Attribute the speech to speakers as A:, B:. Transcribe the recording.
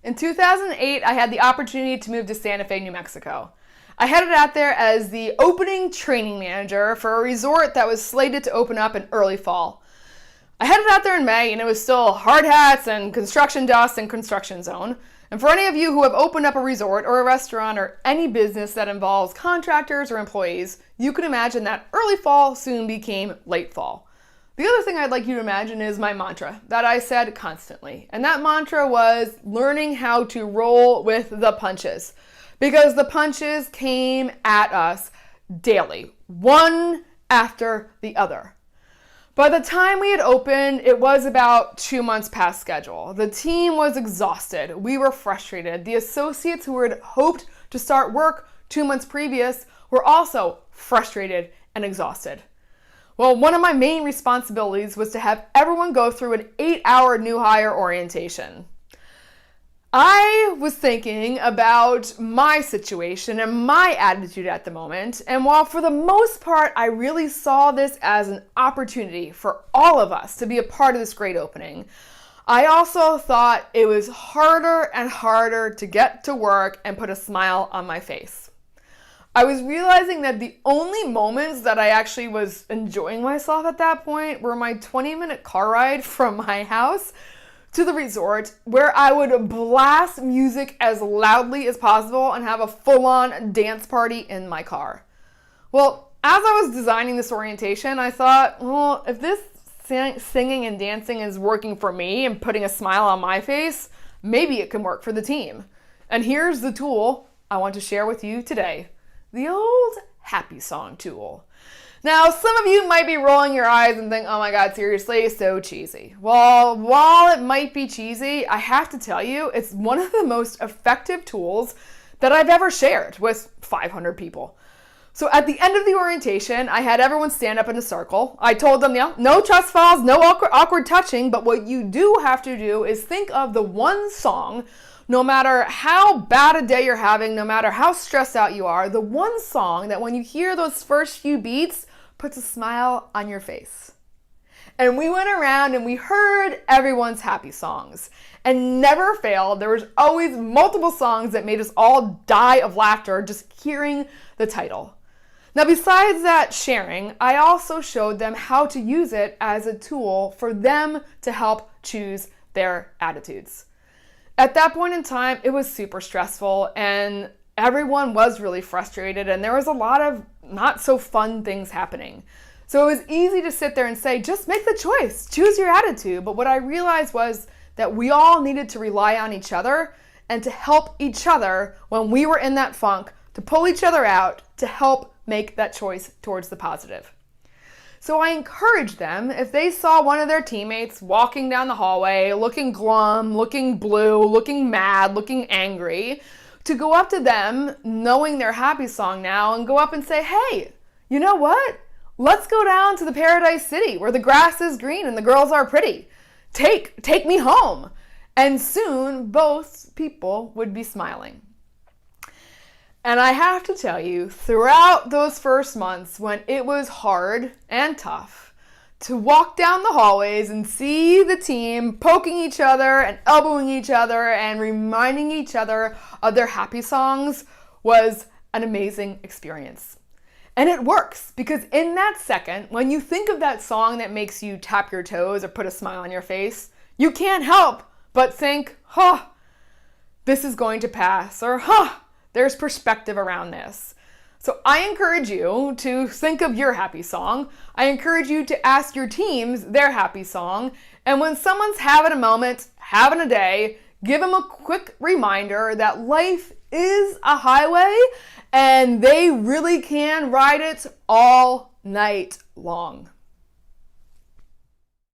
A: In 2008, I had the opportunity to move to Santa Fe, New Mexico. I headed out there as the opening training manager for a resort that was slated to open up in early fall. I headed out there in May and it was still hard hats and construction dust and construction zone. And for any of you who have opened up a resort or a restaurant or any business that involves contractors or employees, you can imagine that early fall soon became late fall. The other thing I'd like you to imagine is my mantra that I said constantly. And that mantra was learning how to roll with the punches. Because the punches came at us daily, one after the other. By the time we had opened, it was about 2 months past schedule. The team was exhausted. We were frustrated. The associates who had hoped to start work 2 months previous were also frustrated and exhausted. Well, one of my main responsibilities was to have everyone go through an 8-hour new hire orientation. I was thinking about my situation and my attitude at the moment, and while for the most part I really saw this as an opportunity for all of us to be a part of this great opening, I also thought it was harder and harder to get to work and put a smile on my face. I was realizing that the only moments that I actually was enjoying myself at that point were my 20-minute car ride from my house to the resort, where I would blast music as loudly as possible and have a full-on dance party in my car. Well, as I was designing this orientation, I thought, well, if this singing and dancing is working for me and putting a smile on my face, maybe it can work for the team. And here's the tool I want to share with you today. The old happy song tool. Now, some of you might be rolling your eyes and think, oh my God, seriously, so cheesy. Well, while it might be cheesy, I have to tell you, it's one of the most effective tools that I've ever shared with 500 people. So at the end of the orientation, I had everyone stand up in a circle. I told them, no trust falls, no awkward touching, but what you do have to do is think of the one song, no matter how bad a day you're having, no matter how stressed out you are, the one song that when you hear those first few beats, puts a smile on your face. And we went around and we heard everyone's happy songs. And never failed, there was always multiple songs that made us all die of laughter just hearing the title. Now, besides that sharing, I also showed them how to use it as a tool for them to help choose their attitudes. At that point in time, it was super stressful and everyone was really frustrated and there was a lot of not so fun things happening. So it was easy to sit there and say, just make the choice, choose your attitude. But what I realized was that we all needed to rely on each other and to help each other when we were in that funk, to pull each other out, to help make that choice towards the positive. So I encouraged them, if they saw one of their teammates walking down the hallway, looking glum, looking blue, looking mad, looking angry, to go up to them, knowing their happy song now, and go up and say, hey, you know what? Let's go down to the Paradise City where the grass is green and the girls are pretty. Take me home. And soon both people would be smiling. And I have to tell you, throughout those first months when it was hard and tough, to walk down the hallways and see the team poking each other and elbowing each other and reminding each other of their happy songs was an amazing experience. And it works because in that second, when you think of that song that makes you tap your toes or put a smile on your face, you can't help but think, this is going to pass, or there's perspective around this. So I encourage you to think of your happy song. I encourage you to ask your teams their happy song. And when someone's having a moment, having a day, give them a quick reminder that life is a highway and they really can ride it all night long.